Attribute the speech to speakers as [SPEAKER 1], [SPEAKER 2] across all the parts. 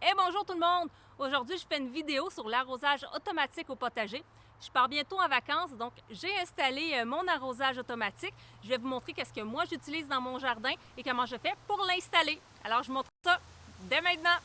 [SPEAKER 1] Hey, bonjour tout le monde! Aujourd'hui, je fais une vidéo sur l'arrosage automatique au potager. Je pars bientôt en vacances, donc j'ai installé mon arrosage automatique. Je vais vous montrer qu'est-ce que moi j'utilise dans mon jardin et comment je fais pour l'installer. Alors, je vous montre ça dès maintenant.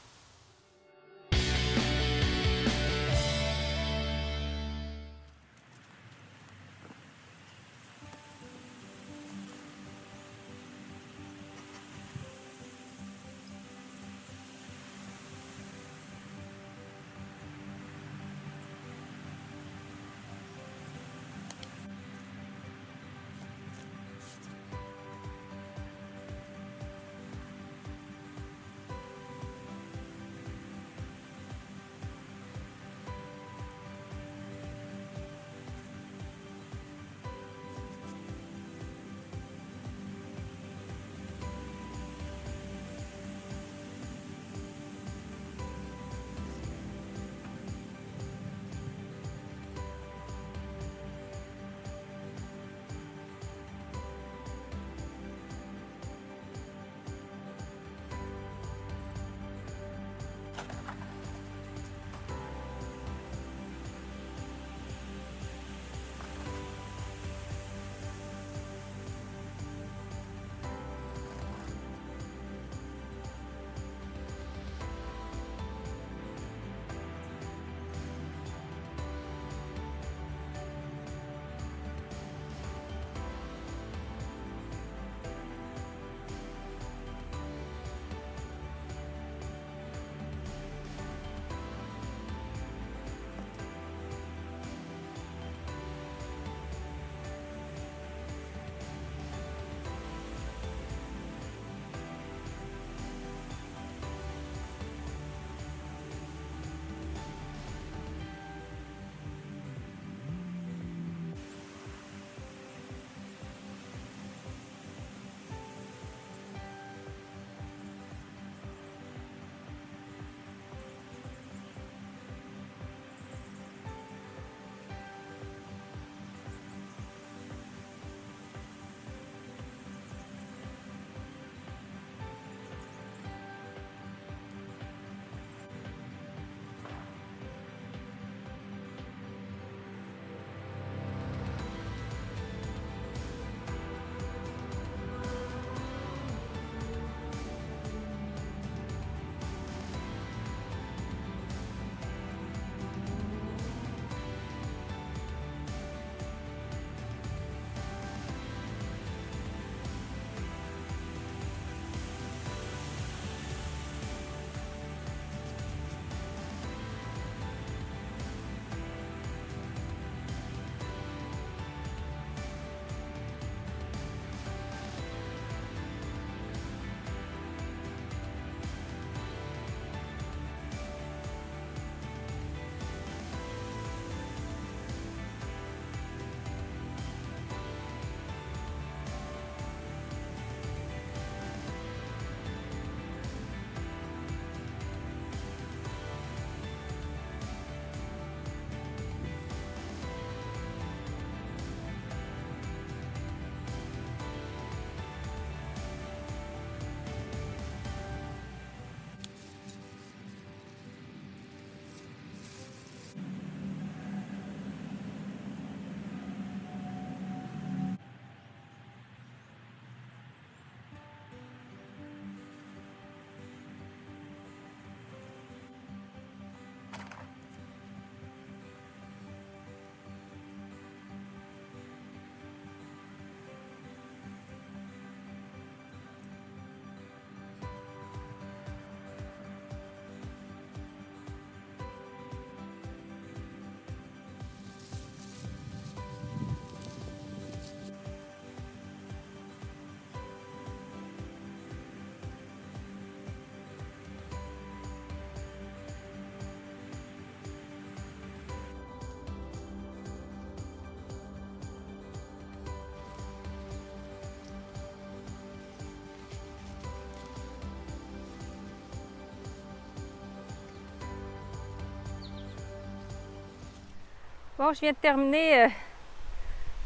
[SPEAKER 1] Bon, je viens de terminer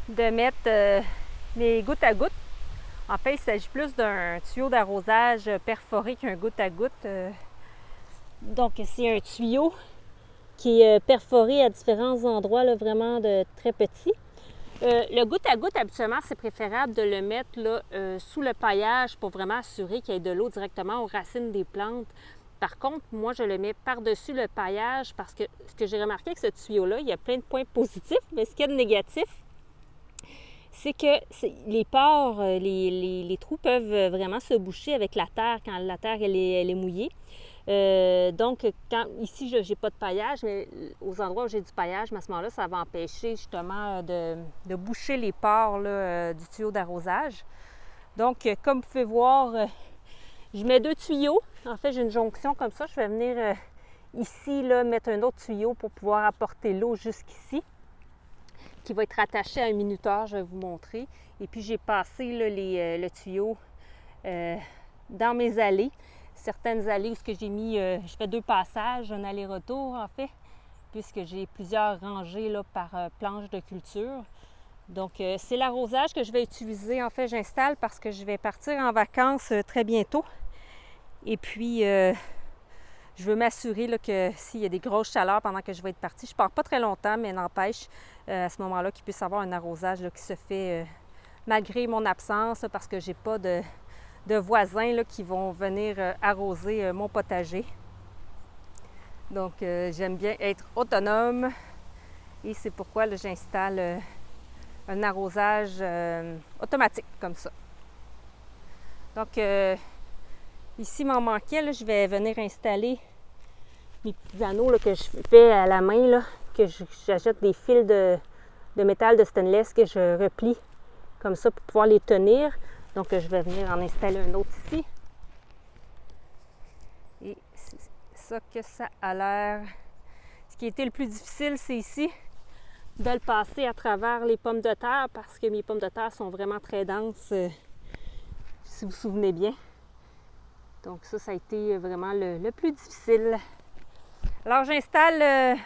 [SPEAKER 1] de mettre mes gouttes à gouttes. En fait, il s'agit plus d'un tuyau d'arrosage perforé qu'un goutte à goutte. Donc, c'est un tuyau qui est perforé à différents endroits, là, vraiment de très petits. Le goutte à goutte, habituellement, c'est préférable de le mettre là, sous le paillage pour vraiment assurer qu'il y ait de l'eau directement aux racines des plantes. Par contre, moi, je le mets par-dessus le paillage parce que ce que j'ai remarqué avec ce tuyau-là, il y a plein de points positifs, mais ce qu'il y a de négatif, c'est que les pores, les trous peuvent vraiment se boucher avec la terre quand la terre elle est mouillée. Donc, ici, je n'ai pas de paillage, mais aux endroits où j'ai du paillage, à ce moment-là, ça va empêcher justement de boucher les pores là, du tuyau d'arrosage. Donc, comme vous pouvez voir, je mets 2 tuyaux. En fait, j'ai une jonction comme ça. Je vais venir ici là, mettre un autre tuyau pour pouvoir apporter l'eau jusqu'ici, qui va être attaché à un minuteur, je vais vous montrer. Et puis, j'ai passé là, le tuyau dans mes allées. Certaines allées où j'ai mis, je fais 2 passages, un aller-retour en fait, puisque j'ai plusieurs rangées là, par planche de culture. Donc, c'est l'arrosage que je vais utiliser. En fait, j'installe parce que je vais partir en vacances très bientôt. Et puis, je veux m'assurer là, que s'il y a des grosses chaleurs pendant que je vais être partie, je ne pars pas très longtemps, mais n'empêche à ce moment-là qu'il puisse y avoir un arrosage là, qui se fait malgré mon absence, parce que je n'ai pas de voisins là, qui vont venir arroser mon potager. Donc, j'aime bien être autonome et c'est pourquoi là, j'installe un arrosage automatique comme ça. Donc, ici, il m'en manquait. Là, je vais venir installer mes petits anneaux là, que je fais à la main, là, que j'achète des fils de métal de stainless que je replie comme ça pour pouvoir les tenir. Donc, je vais venir en installer un autre ici. Et c'est ça que ça a l'air. Ce qui a été le plus difficile, c'est ici, de le passer à travers les pommes de terre parce que mes pommes de terre sont vraiment très denses, si vous vous souvenez bien. Donc, ça a été vraiment le plus difficile. Alors, j'installe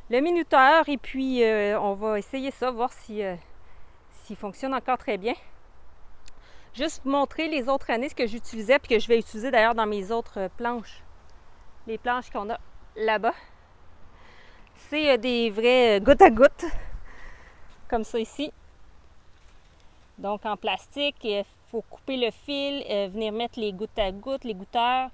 [SPEAKER 1] le minuteur et puis on va essayer ça, voir s'il fonctionne encore très bien. Juste vous montrer les autres années, ce que j'utilisais, puis que je vais utiliser d'ailleurs dans mes autres planches. Les planches qu'on a là-bas. C'est des vrais gouttes à gouttes, comme ça ici. Donc en plastique, il faut couper le fil, venir mettre les gouttes à gouttes, les goutteurs.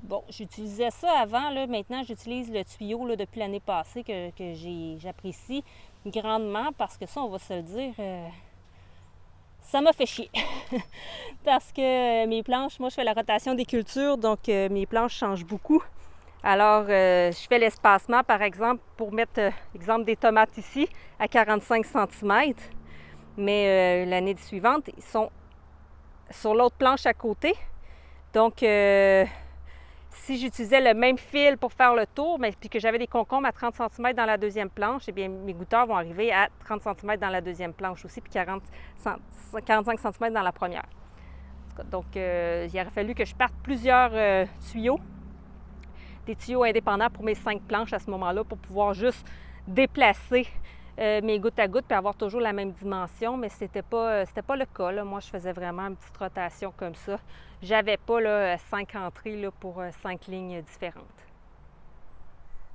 [SPEAKER 1] Bon, j'utilisais ça avant, là. Maintenant j'utilise le tuyau là, depuis l'année passée que j'apprécie grandement parce que ça, on va se le dire... ça m'a fait chier parce que mes planches, moi je fais la rotation des cultures, donc mes planches changent beaucoup. Alors je fais l'espacement par exemple pour mettre exemple des tomates ici à 45 cm, mais l'année suivante ils sont sur l'autre planche à côté. Donc si j'utilisais le même fil pour faire le tour, mais puis que j'avais des concombres à 30 cm dans la deuxième planche, eh bien mes goutteurs vont arriver à 30 cm dans la deuxième planche aussi, puis 45 cm dans la première. Donc, il aurait fallu que je parte plusieurs tuyaux, des tuyaux indépendants pour mes 5 planches à ce moment-là, pour pouvoir juste déplacer mes gouttes à gouttes puis avoir toujours la même dimension, mais c'était pas le cas. Là. Moi, je faisais vraiment une petite rotation comme ça. J'avais pas là, 5 entrées là, pour 5 lignes différentes.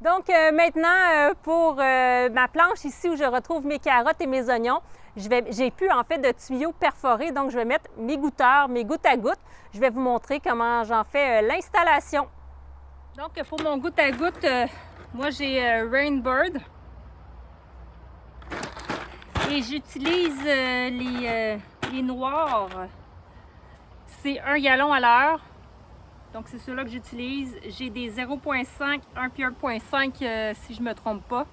[SPEAKER 1] Donc maintenant, pour ma planche ici où je retrouve mes carottes et mes oignons, j'ai plus en fait de tuyaux perforés, donc je vais mettre mes goutteurs, mes gouttes à gouttes. Je vais vous montrer comment j'en fais l'installation. Donc pour mon goutte à gouttes, moi j'ai Rainbird. Et j'utilise les noirs. C'est 1 gallon à l'heure. Donc c'est ceux-là que j'utilise. J'ai des 0,5, 1 puis 1,5 si je ne me trompe pas.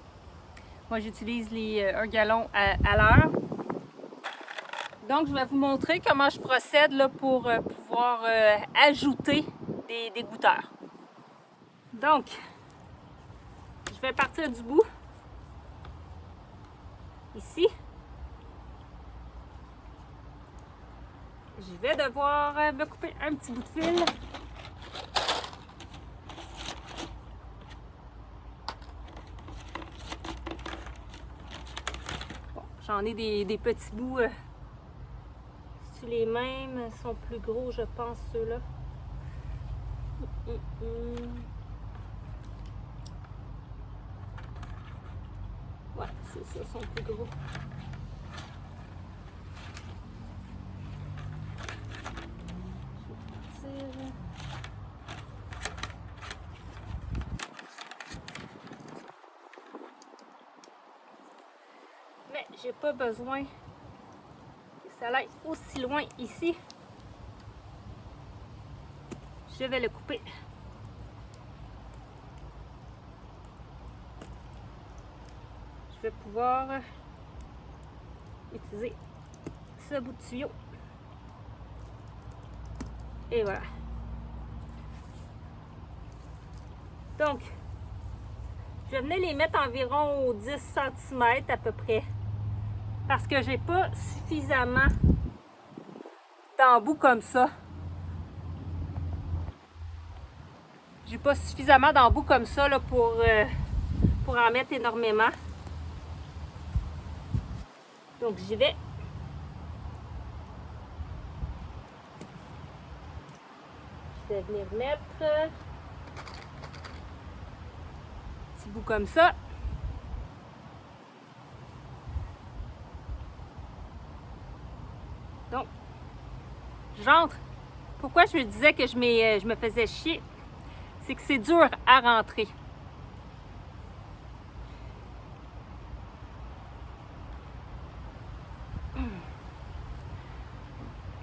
[SPEAKER 1] Moi j'utilise les 1 gallon à l'heure. Donc je vais vous montrer comment je procède là, pour pouvoir ajouter des goutteurs. Donc, je vais partir du bout. Ici. Je vais devoir me couper un petit bout de fil. Bon, j'en ai des petits bouts. C'est les mêmes, ils sont plus gros, je pense, ceux-là. Ouais, c'est ça, son plus gros. Je vais partir. Mais j'ai pas besoin que ça aille aussi loin ici. Je vais le couper. Je vais pouvoir utiliser ce bout de tuyau. Et voilà. Donc, je vais venir les mettre environ 10 cm à peu près. Parce que j'ai pas suffisamment d'embouts comme ça. J'ai pas suffisamment d'embouts comme ça là, pour en mettre énormément. Donc j'y vais. Je vais venir mettre un petit bout comme ça. Donc, j'entre. Pourquoi je me disais que je me faisais chier? C'est que c'est dur à rentrer.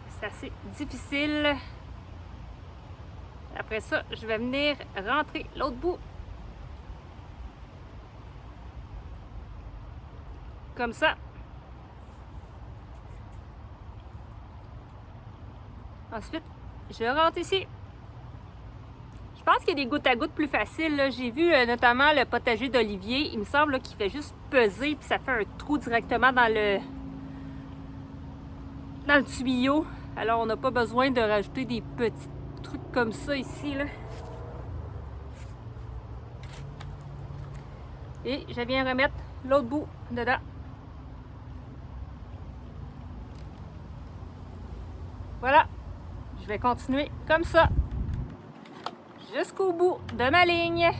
[SPEAKER 1] C'est assez difficile. Après ça, je vais venir rentrer l'autre bout. Comme ça. Ensuite, je rentre ici. Je pense qu'il y a des gouttes à gouttes plus faciles. J'ai vu notamment le potager d'Olivier. Il me semble qu'il fait juste peser puis ça fait un trou directement dans le tuyau. Alors, on n'a pas besoin de rajouter des petits trucs comme ça ici, là. Et je viens remettre l'autre bout dedans. Voilà. Je vais continuer comme ça jusqu'au bout de ma ligne.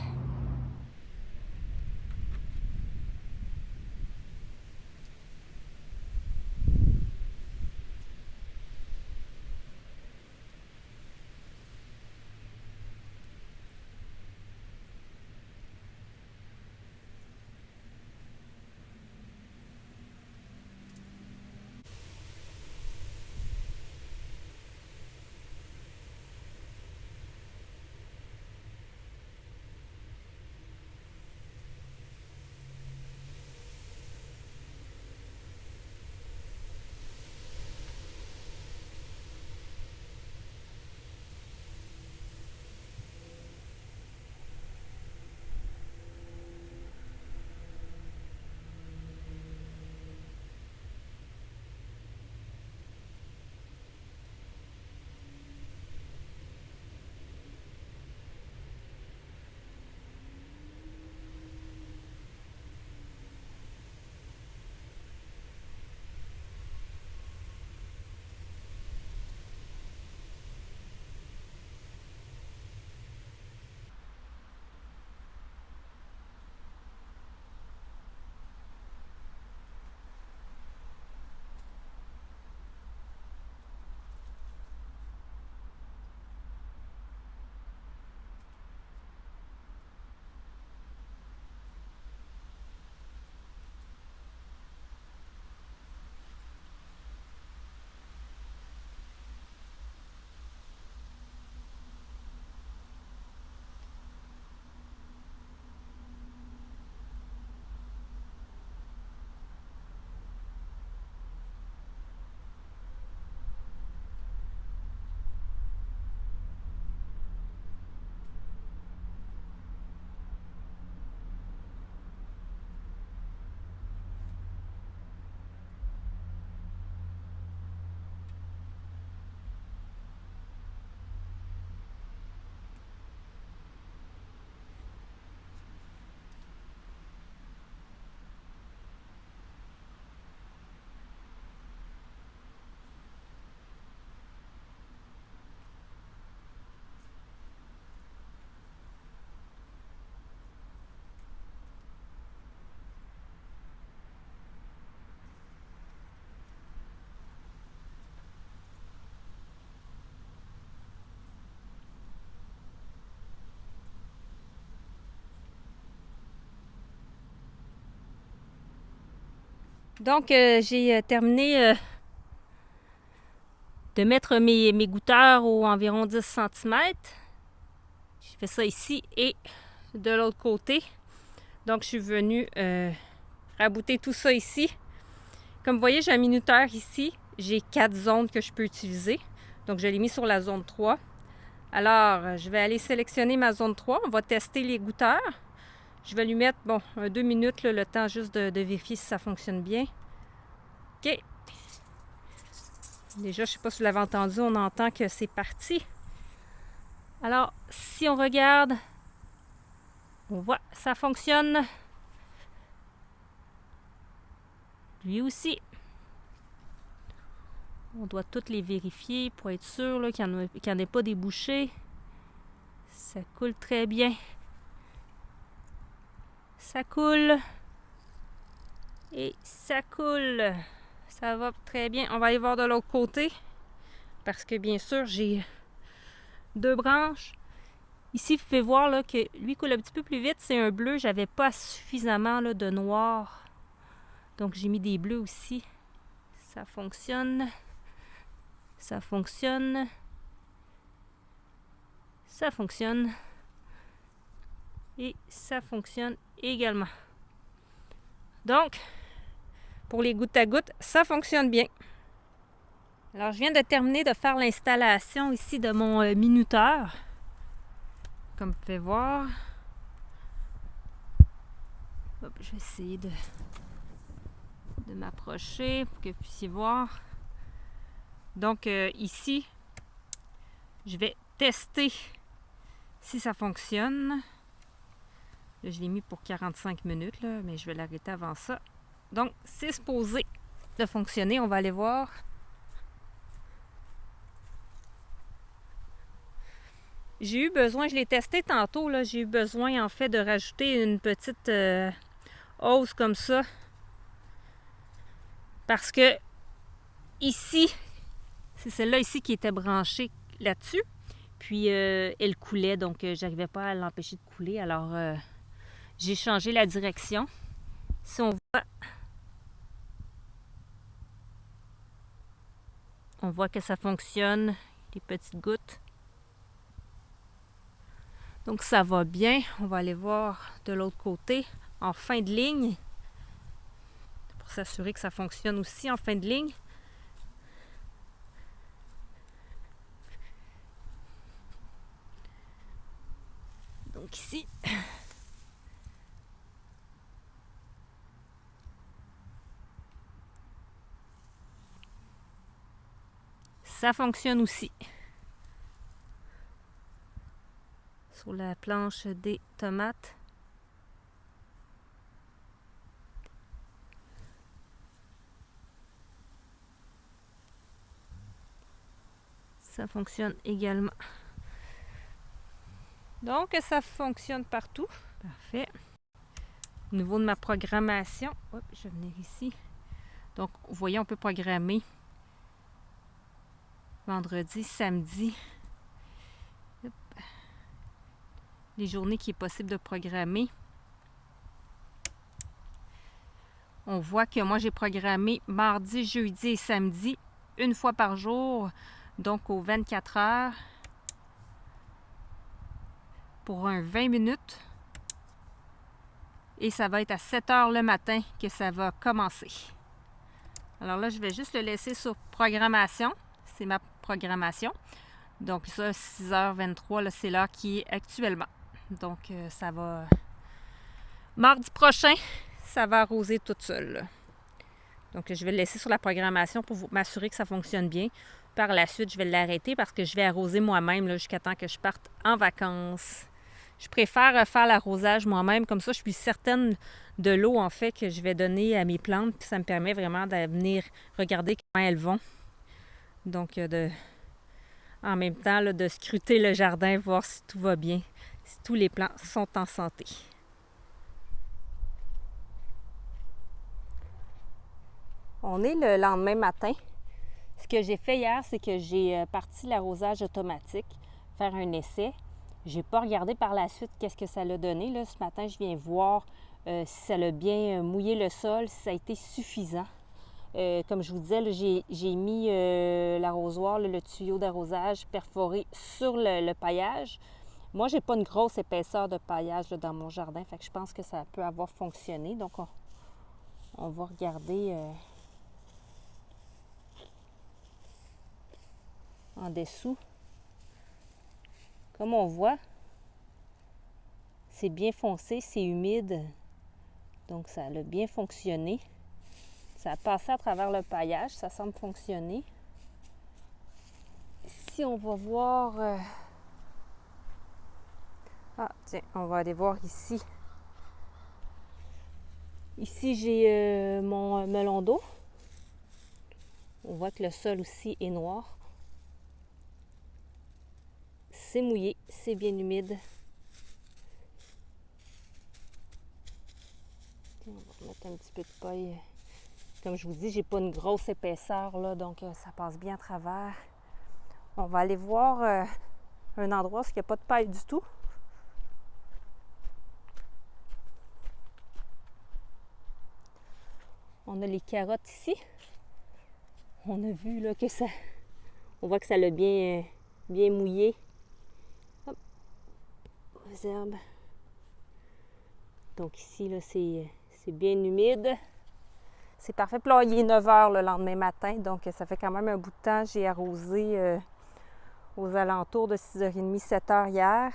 [SPEAKER 1] Donc, j'ai terminé de mettre mes goutteurs au environ 10 cm. J'ai fait ça ici et de l'autre côté. Donc, je suis venue rabouter tout ça ici. Comme vous voyez, j'ai un minuteur ici. J'ai 4 zones que je peux utiliser. Donc, je l'ai mis sur la zone 3. Alors, je vais aller sélectionner ma zone 3. On va tester les gouteurs. Je vais lui mettre, 2 minutes, là, le temps juste de vérifier si ça fonctionne bien. OK. Déjà, je ne sais pas si vous l'avez entendu, on entend que c'est parti. Alors, si on regarde, on voit, ça fonctionne. Lui aussi. On doit toutes les vérifier pour être sûr là, qu'il n'y en ait pas des bouchées. Ça coule très bien. Ça coule. Et ça coule. Ça va très bien. On va aller voir de l'autre côté. Parce que bien sûr, j'ai 2 branches. Ici, vous pouvez voir là, que lui coule un petit peu plus vite. C'est un bleu. J'avais pas suffisamment là, de noir. Donc, j'ai mis des bleus aussi. Ça fonctionne. Ça fonctionne. Ça fonctionne. Et ça fonctionne également. Donc, pour les gouttes à gouttes, ça fonctionne bien. Alors, je viens de terminer de faire l'installation ici de mon minuteur. Comme vous pouvez voir. Hop, je vais essayer de m'approcher pour que vous puissiez voir. Donc, ici, je vais tester si ça fonctionne. Là, je l'ai mis pour 45 minutes, là, mais je vais l'arrêter avant ça. Donc, c'est supposé de fonctionner. On va aller voir. J'ai eu besoin, je l'ai testé tantôt, là, j'ai eu besoin en fait de rajouter une petite hausse comme ça. Parce que ici, c'est celle-là ici qui était branchée là-dessus. Puis elle coulait, donc j'arrivais pas à l'empêcher de couler. Alors j'ai changé la direction. Si on voit que ça fonctionne, les petites gouttes. Donc ça va bien. On va aller voir de l'autre côté, en fin de ligne, pour s'assurer que ça fonctionne aussi en fin de ligne. Donc ici, ça fonctionne aussi. Sur la planche des tomates. Ça fonctionne également. Donc, ça fonctionne partout. Parfait. Au niveau de ma programmation, hop, je vais venir ici. Donc, vous voyez, on peut programmer vendredi, samedi. Hop. Les journées qu'il est possible de programmer. On voit que moi, j'ai programmé mardi, jeudi et samedi, une fois par jour, donc aux 24 heures, pour un 20 minutes. Et ça va être à 7 heures le matin que ça va commencer. Alors là, je vais juste le laisser sur programmation. C'est ma programmation. Donc ça, 6h23, là, c'est l'heure qui est actuellement. Donc ça va... Mardi prochain, ça va arroser toute seule. Donc je vais le laisser sur la programmation pour m'assurer que ça fonctionne bien. Par la suite, je vais l'arrêter parce que je vais arroser moi-même jusqu'à temps que je parte en vacances. Je préfère faire l'arrosage moi-même, comme ça je suis certaine de l'eau en fait que je vais donner à mes plantes, puis ça me permet vraiment de venir regarder comment elles vont. Donc en même temps là, de scruter le jardin, voir si tout va bien, si tous les plants sont en santé. On est le lendemain matin. Ce que j'ai fait hier, c'est que j'ai parti l'arrosage automatique, faire un essai. J'ai pas regardé par la suite qu'est-ce que ça l'a donné. Là, ce matin, je viens voir si ça a bien mouillé le sol, si ça a été suffisant. Comme je vous disais, j'ai mis l'arrosoir, le tuyau d'arrosage perforé sur le paillage. Moi, j'ai pas une grosse épaisseur de paillage là, dans mon jardin, fait que je pense que ça peut avoir fonctionné. Donc, on va regarder en dessous. Comme on voit, c'est bien foncé, c'est humide. Donc, ça a bien fonctionné. Ça a passé à travers le paillage, ça semble fonctionner. Si on va voir... Ah, tiens, on va aller voir ici. Ici, j'ai mon melon d'eau. On voit que le sol aussi est noir. C'est mouillé, c'est bien humide. Tiens, on va mettre un petit peu de paille. Comme je vous dis, j'ai pas une grosse épaisseur, là, donc ça passe bien à travers. On va aller voir un endroit où il n'y a pas de paille du tout. On a les carottes ici. On a vu là que ça... On voit que ça l'a bien mouillé. Hop. Les herbes. Donc ici, là, c'est bien humide. C'est parfait. Puis là, il est 9 h le lendemain matin, donc ça fait quand même un bout de temps. J'ai arrosé aux alentours de 6h30, 7 h hier.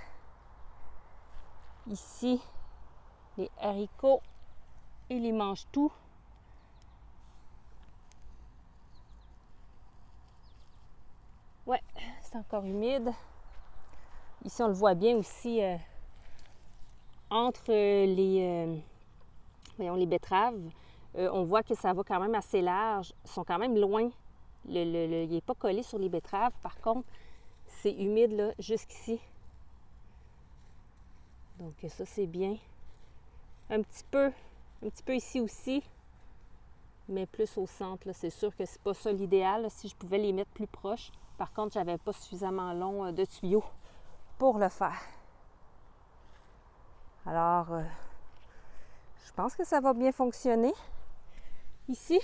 [SPEAKER 1] Ici, les haricots, ils les mangent tout. Ouais, c'est encore humide. Ici, on le voit bien aussi entre les betteraves. On voit que ça va quand même assez large. Ils sont quand même loin. Il n'est pas collé sur les betteraves. Par contre, c'est humide là, jusqu'ici. Donc ça, c'est bien. Un petit peu ici aussi, mais plus au centre. C'est sûr que c'est pas ça l'idéal. Si je pouvais les mettre plus proches. Par contre, j'avais pas suffisamment long de tuyaux pour le faire. Alors, je pense que ça va bien fonctionner. Ici,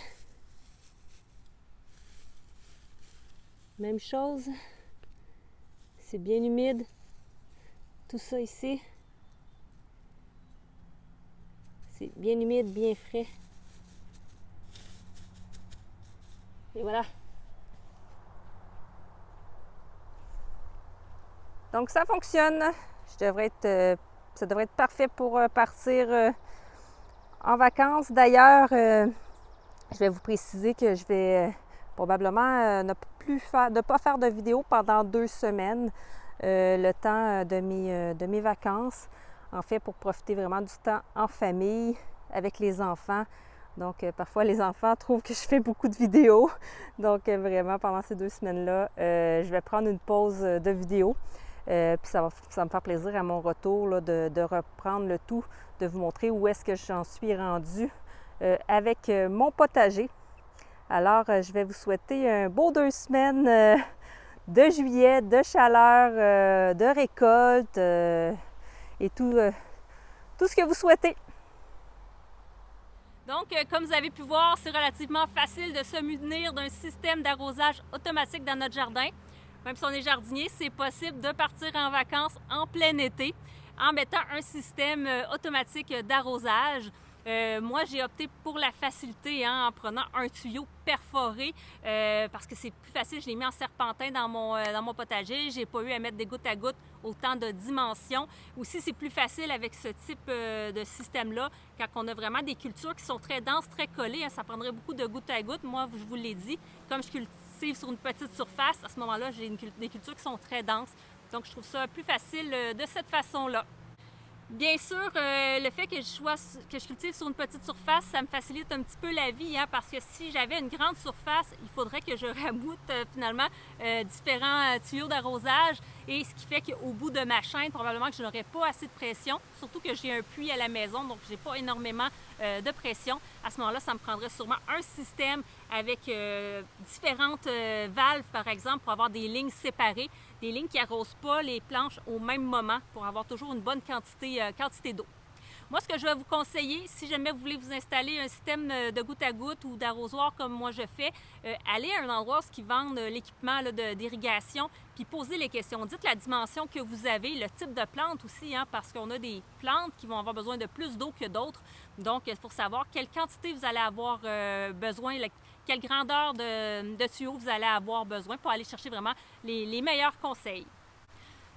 [SPEAKER 1] même chose. C'est bien humide. Tout ça ici. C'est bien humide, bien frais. Et voilà. Donc ça fonctionne. Ça devrait être parfait pour partir en vacances. D'ailleurs, je vais vous préciser que je vais probablement ne pas faire de vidéo pendant 2 semaines, le temps de mes vacances. En fait, pour profiter vraiment du temps en famille, avec les enfants. Donc, parfois, les enfants trouvent que je fais beaucoup de vidéos. Donc, vraiment, pendant ces 2 semaines-là, je vais prendre une pause de vidéo. Puis ça va me faire plaisir à mon retour là, de reprendre le tout, de vous montrer où est-ce que j'en suis rendue avec mon potager. Alors, je vais vous souhaiter un beau 2 semaines de juillet, de chaleur, de récolte et tout ce que vous souhaitez. Donc, comme vous avez pu voir, c'est relativement facile de se munir d'un système d'arrosage automatique dans notre jardin. Même si on est jardinier, c'est possible de partir en vacances en plein été en mettant un système automatique d'arrosage. Moi, j'ai opté pour la facilité en prenant un tuyau perforé parce que c'est plus facile. Je l'ai mis en serpentin dans mon potager. J'ai pas eu à mettre des gouttes à gouttes autant de dimensions. Aussi, c'est plus facile avec ce type de système-là quand on a vraiment des cultures qui sont très denses, très collées. Ça prendrait beaucoup de gouttes à gouttes. Moi, je vous l'ai dit, comme je cultive sur une petite surface, à ce moment-là, j'ai des cultures qui sont très denses. Donc, je trouve ça plus facile de cette façon-là. Bien sûr, le fait que je cultive sur une petite surface, ça me facilite un petit peu la vie, parce que si j'avais une grande surface, il faudrait que je raboute finalement différents tuyaux d'arrosage, et ce qui fait qu'au bout de ma chaîne, probablement que je n'aurais pas assez de pression, surtout que j'ai un puits à la maison, donc j'ai pas énormément de pression. À ce moment-là, ça me prendrait sûrement un système avec différentes valves, par exemple, pour avoir des lignes séparées, des lignes qui n'arrosent pas les planches au même moment pour avoir toujours une bonne quantité d'eau. Moi, ce que je vais vous conseiller, si jamais vous voulez vous installer un système de goutte à goutte ou d'arrosoir comme moi je fais, allez à un endroit où ils vendent l'équipement d'irrigation, puis posez les questions. Dites la dimension que vous avez, le type de plante aussi, hein, parce qu'on a des plantes qui vont avoir besoin de plus d'eau que d'autres. Donc, pour savoir quelle quantité vous allez avoir besoin, quelle grandeur de tuyau vous allez avoir besoin pour aller chercher vraiment les meilleurs conseils.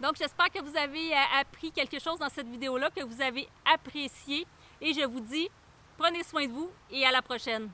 [SPEAKER 1] Donc, j'espère que vous avez appris quelque chose dans cette vidéo-là, que vous avez apprécié. Et je vous dis, prenez soin de vous et à la prochaine.